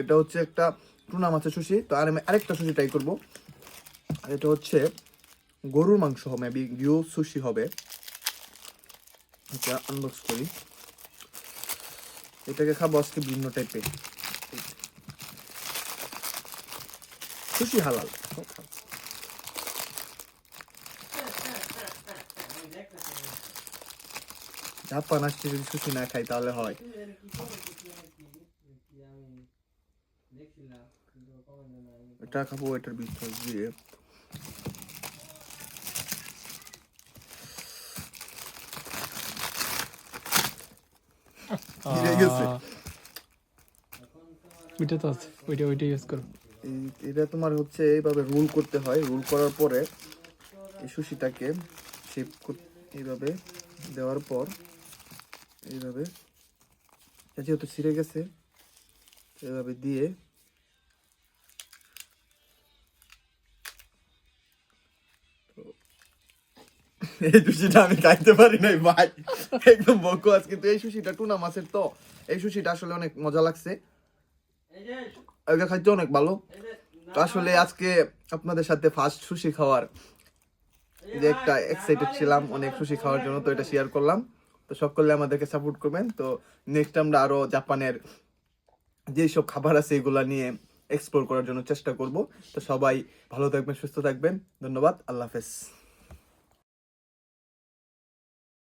এটা হচ্ছে একটা টুনা মাছের সুশি। তো আর আমি আরেকটা সুশি ট্রাই করবো। এটা হচ্ছে গরুর মাংস হবে, বিউ সুশি হবে। এটা আনবক্স করি। এটাকে খাবো আজকে ভিন্ন টাইপের সুশি, হালাল। জাপান আসছে, যদি সুশি না খাই তাহলে হয়। এটা খাবো এটার ভিতর দিয়ে। ওইটা তো আছে, ওইটা ইউজ করো। এটা তোমার হচ্ছে এইভাবে রোল করতে হয়। রোল করার পরে এই সুশিটাকে শেপ এইভাবে দেওয়ার পর এইভাবে যেহেতু ছিঁড়ে গেছে এভাবে দিয়ে এই সুশিটা আমি খাইতে পারি নাই ভাই, একদম বকওয়াজ। কিন্তু এই সুশিটা টুনা মাছের, তো এই সুশিটা আসলে অনেক মজা লাগছে, এটা খাইতে অনেক ভালো। তো আসলে আজকে আপনাদের সাথে ফার্স্ট সুশি খাওয়ার যে একটা এক্সাইটেড ছিলাম অনেক সুশি খাওয়ার জন্য, তো এটা শেয়ার করলাম। তো সকলে আমাদেরকে সাপোর্ট করবেন। তো নেক্সট আমরা আরো জাপানের যেসব খাবার আছে এগুলা নিয়ে এক্সপ্লোর করার জন্য চেষ্টা করব। তো সবাই ভালো থাকবেন, সুস্থ থাকবেন। ধন্যবাদ, আল্লাহ হাফেজ।